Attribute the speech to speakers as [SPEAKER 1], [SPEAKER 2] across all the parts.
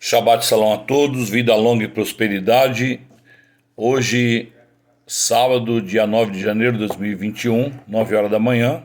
[SPEAKER 1] Shabbat Shalom a todos, vida longa e prosperidade. Hoje, sábado, dia 9 de janeiro de 2021, 9 horas da manhã.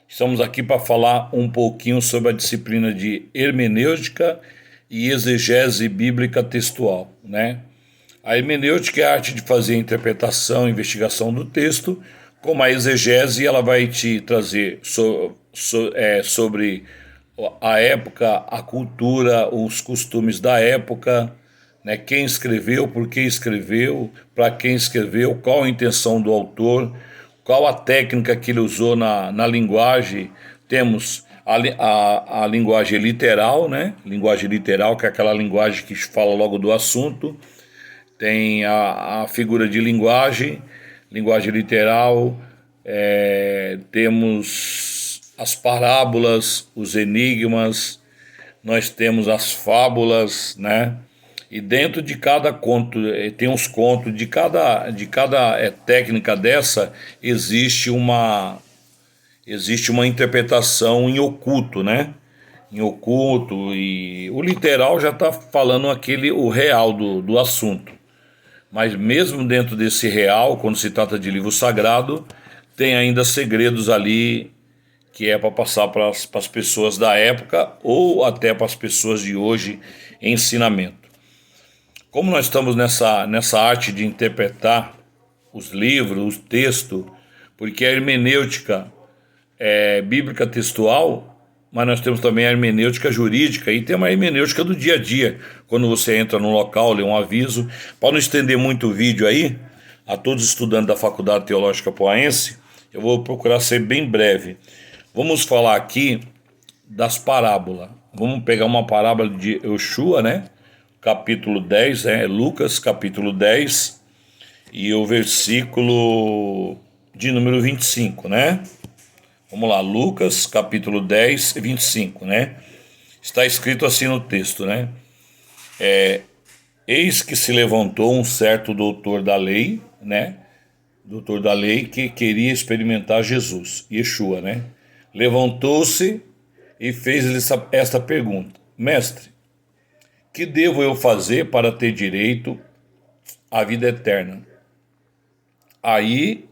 [SPEAKER 1] Estamos aqui para falar um pouquinho sobre a disciplina de hermenêutica e exegese bíblica textual, né? A hermenêutica é a arte de fazer a interpretação, investigação do texto, como a exegese ela vai te trazer sobre a época, a cultura, os costumes da época, né? Quem escreveu, por que escreveu, para quem escreveu, qual a intenção do autor, qual a técnica que ele usou na linguagem. Temos a linguagem literal, né? Linguagem literal, que é aquela linguagem que fala logo do assunto. Tem a figura de linguagem literal, temos as parábolas, os enigmas, nós temos as fábulas, né? E dentro de cada conto, tem uns contos, de cada técnica dessa, existe uma interpretação em oculto, né? Em oculto, e o literal já está falando o real do assunto. Mas mesmo dentro desse real, quando se trata de livro sagrado, tem ainda segredos ali que é para passar para as pessoas da época ou até para as pessoas de hoje em ensinamento. Como nós estamos nessa arte de interpretar os livros, o texto, porque a hermenêutica é bíblica textual, mas nós temos também a hermenêutica jurídica e tem uma hermenêutica do dia a dia, quando você entra num local, lê um aviso. Para não estender muito o vídeo aí, a todos os estudantes da Faculdade Teológica Poaense, eu vou procurar ser bem breve. Vamos falar aqui das parábolas. Vamos pegar uma parábola de Yoshua, né? Capítulo 10, Lucas, capítulo 10, e o versículo de número 25, né? Vamos lá, Lucas, capítulo 10, 25, né? Está escrito assim no texto, né? Eis que se levantou um certo doutor da lei, né? Doutor da lei que queria experimentar Jesus, Yeshua, né? Levantou-se e fez-lhe esta pergunta: Mestre, que devo eu fazer para ter direito à vida eterna? Aí,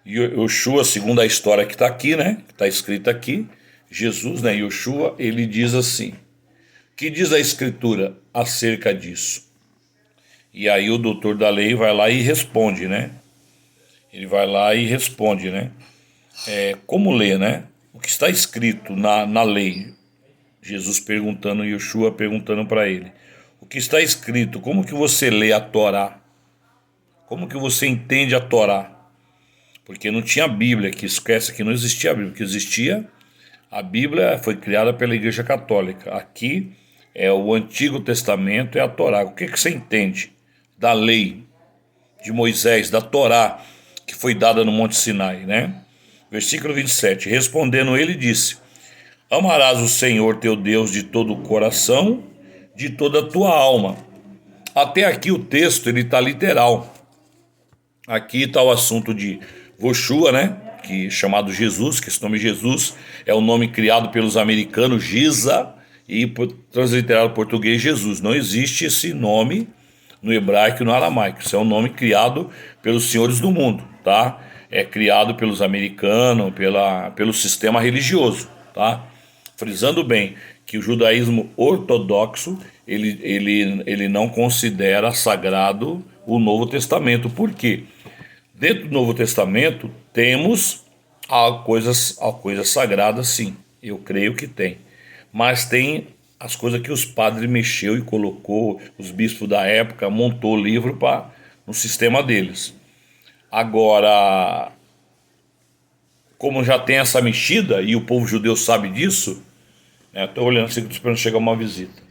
[SPEAKER 1] Yoshua, segundo a história que está aqui, né? Que está escrita aqui, Jesus, né? Yoshua, ele diz assim: que diz a Escritura acerca disso? E aí o doutor da lei vai lá e responde, né? Ele vai lá e responde, né? Como ler, né? O que está escrito na lei? Jesus perguntando, Yoshua perguntando para ele: o que está escrito? Como que você lê a Torá? Como que você entende a Torá? Porque não tinha Bíblia, que esquece que não existia a Bíblia, que existia a Bíblia, foi criada pela Igreja Católica. Aqui é o Antigo Testamento, é a Torá. O que você entende da lei de Moisés, da Torá, que foi dada no Monte Sinai, né? Versículo 27, respondendo ele disse: amarás o Senhor teu Deus de todo o coração, de toda a tua alma. Até aqui o texto ele está literal. Aqui está o assunto de Yoshua, né? Que é chamado Jesus, que esse nome Jesus é o nome criado pelos americanos, Giza, e transliterado português Jesus. Não existe esse nome no hebraico e no aramaico. Isso é um nome criado pelos senhores do mundo, tá? É criado pelos americanos, pelo sistema religioso, tá? Frisando bem que o judaísmo ortodoxo, ele não considera sagrado o Novo Testamento. Por quê? Dentro do Novo Testamento temos coisas sagradas, sim, eu creio que tem. Mas tem as coisas que os padres mexeu e colocou, os bispos da época montou o livro no sistema deles. Agora, como já tem essa mexida e o povo judeu sabe disso, estou olhando assim, esperando chegar uma visita.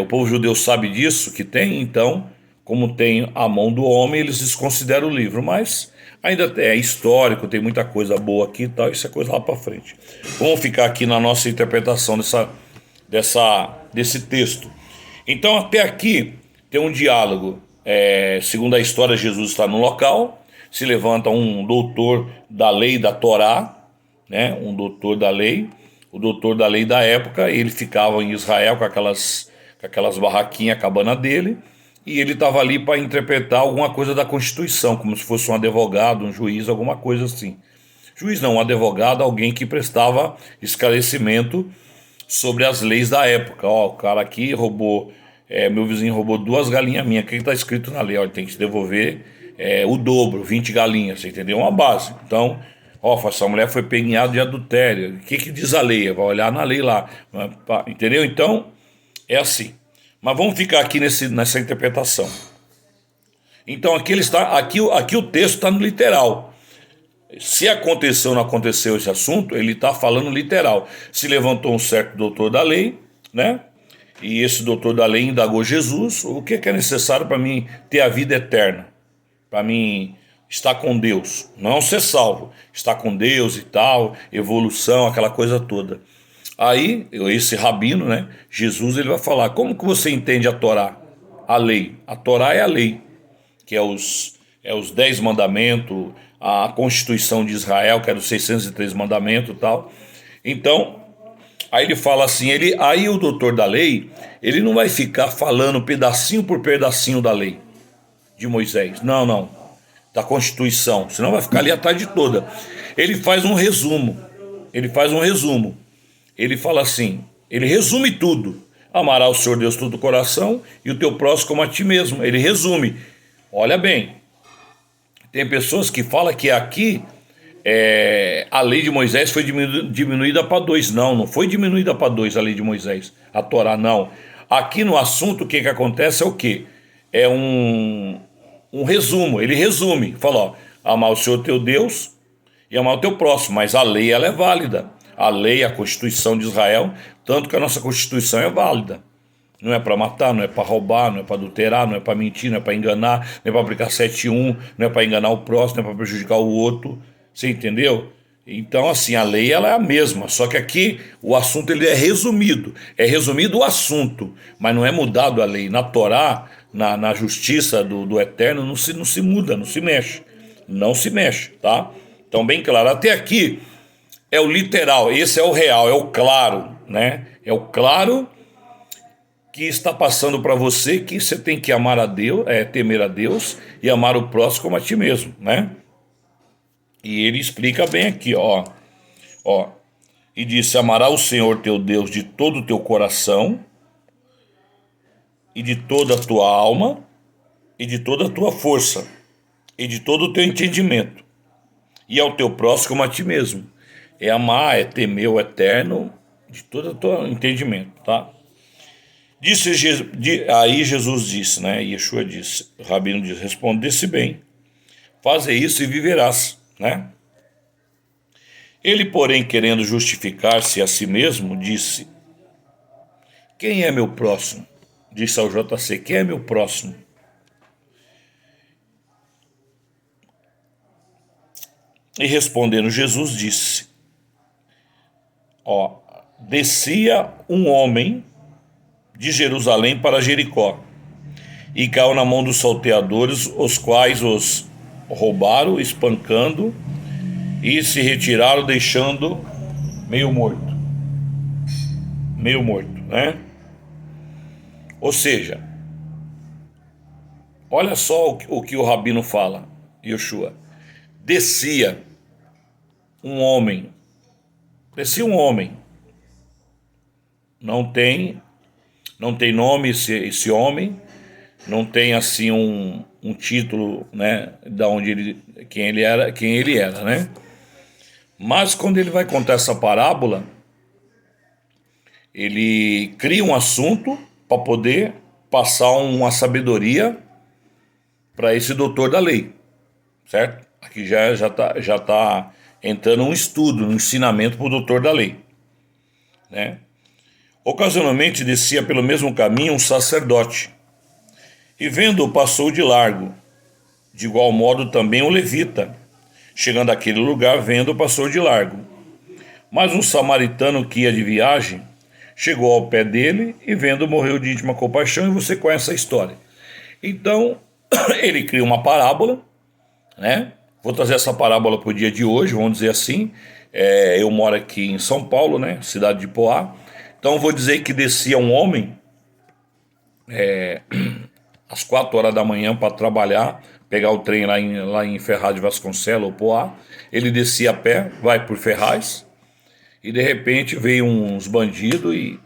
[SPEAKER 1] O povo judeu sabe disso, que tem, então, como tem a mão do homem, eles desconsideram o livro, mas ainda é histórico, tem muita coisa boa aqui e tal, isso é coisa lá para frente. Vamos ficar aqui na nossa interpretação desse texto. Então, até aqui tem um diálogo. Segundo a história, Jesus está no local, se levanta um doutor da lei da Torá, né? Um doutor da lei, o doutor da lei da época, ele ficava em Israel com aquelas com aquelas barraquinhas, a cabana dele, e ele estava ali para interpretar alguma coisa da Constituição, como se fosse um advogado, um juiz, alguma coisa assim. Juiz não, um advogado, alguém que prestava esclarecimento sobre as leis da época. Ó, o cara aqui roubou, meu vizinho roubou 2 galinhas minhas, o que está escrito na lei? Ó, ele tem que devolver o dobro, 20 galinhas, você entendeu? Uma base. Então, ó, essa mulher foi peguinhada de adultério. O que diz a lei? Vai olhar na lei lá. Entendeu? Então, é assim. Mas vamos ficar aqui nessa interpretação. Então, aqui o texto está no literal. Se aconteceu ou não aconteceu esse assunto, ele está falando literal. Se levantou um certo doutor da lei, né? E esse doutor da lei indagou Jesus: o que é necessário para mim ter a vida eterna? Para mim estar com Deus, não ser salvo, estar com Deus e tal, evolução, aquela coisa toda. Aí, esse rabino, né, Jesus, ele vai falar: como que você entende a Torá? A lei. A Torá é a lei, que é os 10 mandamentos, a Constituição de Israel, que é os 603 mandamentos e tal. Então, aí ele fala assim, aí o doutor da lei, ele não vai ficar falando pedacinho por pedacinho da lei de Moisés. Não. Da Constituição. Senão vai ficar ali a tarde toda. Ele faz um resumo. Ele fala assim, ele resume tudo. Amará o Senhor Deus todo o coração e o teu próximo como a ti mesmo. Ele resume. Olha bem, tem pessoas que falam que aqui a lei de Moisés foi diminuída para 2. Não foi diminuída para 2 a lei de Moisés, a Torá, não. Aqui no assunto o que acontece é o quê? É um resumo, ele resume, fala, ó, amar o Senhor teu Deus e amar o teu próximo, mas a lei ela é válida. A lei, a Constituição de Israel, tanto que a nossa Constituição é válida. Não é para matar, não é para roubar, não é para adulterar, não é para mentir, não é para enganar, não é para aplicar 7-1, não é para enganar o próximo, não é para prejudicar o outro. Você entendeu? Então, assim, a lei ela é a mesma, só que aqui o assunto ele é resumido o assunto, mas não é mudado a lei. Na Torá, na justiça do Eterno, não se muda, não se mexe, tá? Então, bem claro, até aqui é o literal, esse é o real, é o claro, né? É o claro que está passando para você que você tem que amar a Deus, temer a Deus e amar o próximo como a ti mesmo, né? E ele explica bem aqui, ó, e disse: amará o Senhor teu Deus de todo o teu coração e de toda a tua alma e de toda a tua força e de todo o teu entendimento e ao teu próximo como a ti mesmo. É amar, é temer o Eterno de todo o teu entendimento, tá? Aí Jesus disse, né? Yeshua disse, o rabino disse: respondesse bem, faze isso e viverás, né? Ele, porém, querendo justificar-se a si mesmo, disse: quem é meu próximo? Disse ao JC: quem é meu próximo? E respondendo Jesus disse: descia um homem de Jerusalém para Jericó e caiu na mão dos salteadores, os quais os roubaram, espancando, e se retiraram, deixando meio morto, né? Ou seja, olha só o que o rabino fala, Yeshua: descia um homem, não tem nome esse homem, não tem assim um título, né, da onde quem ele era, né? Mas quando ele vai contar essa parábola, ele cria um assunto para poder passar uma sabedoria para esse doutor da lei, certo? Aqui já tá entrando um estudo, um ensinamento para o doutor da lei, né? Ocasionalmente descia pelo mesmo caminho um sacerdote, e vendo-o passou de largo. De igual modo também o levita, chegando àquele lugar, vendo-o passou de largo. Mas um samaritano que ia de viagem chegou ao pé dele e vendo morreu de íntima compaixão, e você conhece a história. Então ele cria uma parábola, né? Vou trazer essa parábola para o dia de hoje, vamos dizer assim. Eu moro aqui em São Paulo, né? Cidade de Poá. Então vou dizer que descia um homem às 4 horas da manhã para trabalhar, pegar o trem lá em Ferraz de Vasconcelos ou Poá. Ele descia a pé, vai por Ferraz, e de repente veio uns bandidos e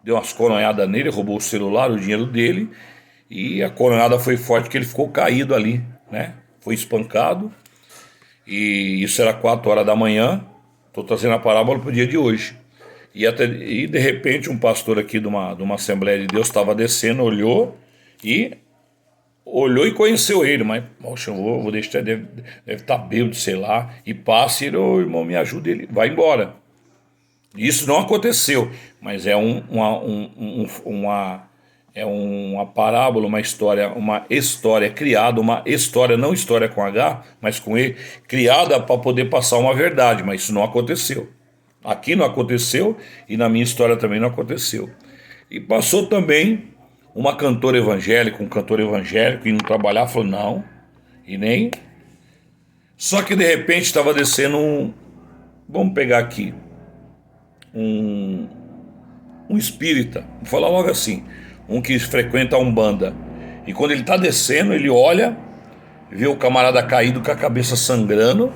[SPEAKER 1] deu umas coronhadas nele, roubou o celular, o dinheiro dele, e a coronhada foi forte que ele ficou caído ali, né? Foi espancado, e isso era 4 horas da manhã. Estou trazendo a parábola para o dia de hoje. E de repente um pastor aqui de uma Assembleia de Deus estava descendo, olhou e conheceu ele, mas poxa, eu vou deixar, deve estar bêbado, sei lá, e passa e ele, ô irmão, me ajuda, ele vai embora. Isso não aconteceu, mas é uma parábola, uma história criada, uma história, não história com H, mas com E, criada para poder passar uma verdade, mas isso não aconteceu. Aqui não aconteceu e na minha história também não aconteceu. E passou também uma cantora evangélica, um cantor evangélico, indo trabalhar, falou não, e nem. Só que de repente estava descendo vamos pegar aqui, um espírita, vou falar logo assim, um que frequenta a Umbanda. E quando ele está descendo, ele olha, vê o camarada caído com a cabeça sangrando,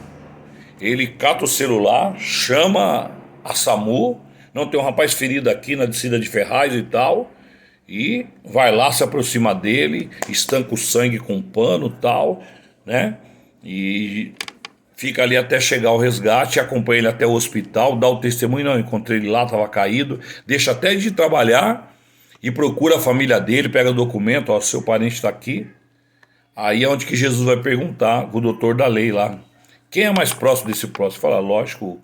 [SPEAKER 1] ele cata o celular, chama a SAMU, não, tem um rapaz ferido aqui na descida de Ferraz e tal, e vai lá, se aproxima dele, estanca o sangue com um pano e tal, né? E fica ali até chegar o resgate, acompanha ele até o hospital, dá o testemunho, não, encontrei ele lá, estava caído, deixa até de trabalhar e procura a família dele, pega o documento, ó, seu parente está aqui. Aí é onde que Jesus vai perguntar, o doutor da lei lá, quem é mais próximo desse próximo? Fala, lógico,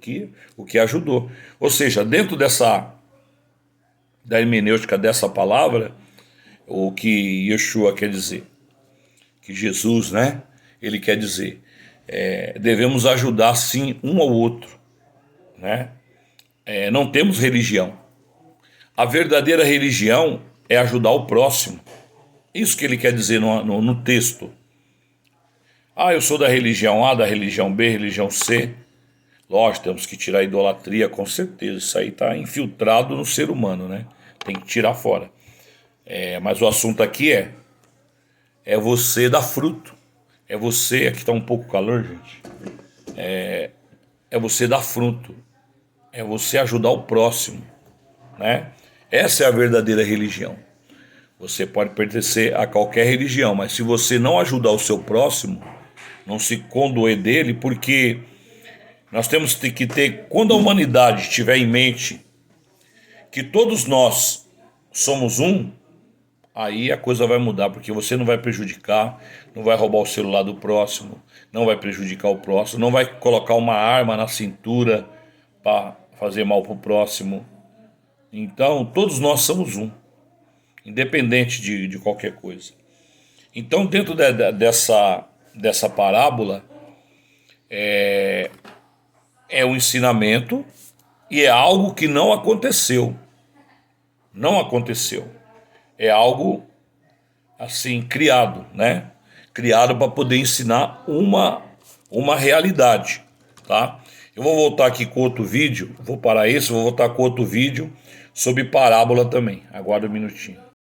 [SPEAKER 1] o que ajudou. Ou seja, dentro da hermenêutica dessa palavra, o que Yeshua quer dizer, que Jesus, né, ele quer dizer, devemos ajudar sim um ao outro, né? Não temos religião. A verdadeira religião é ajudar o próximo. Isso que ele quer dizer no texto. Ah, eu sou da religião A, da religião B, religião C. Lógico, temos que tirar a idolatria, com certeza. Isso aí está infiltrado no ser humano, né? Tem que tirar fora. Mas o assunto aqui é você dar fruto. É você, aqui está um pouco calor, gente. É você dar fruto. É você ajudar o próximo, né? Essa é a verdadeira religião. Você pode pertencer a qualquer religião, mas se você não ajudar o seu próximo, não se condoer dele, porque nós temos que ter, quando a humanidade tiver em mente que todos nós somos um, aí a coisa vai mudar, porque você não vai prejudicar, não vai roubar o celular do próximo, não vai prejudicar o próximo, não vai colocar uma arma na cintura para fazer mal para o próximo. Então, todos nós somos um, independente de qualquer coisa. Então, dentro dessa parábola, é um ensinamento e é algo que não aconteceu. Não aconteceu. É algo, assim, criado, né? Criado para poder ensinar uma realidade, tá? Eu vou voltar aqui com outro vídeo, vou parar esse, vou voltar com outro vídeo sobre parábola também. Aguarda um minutinho.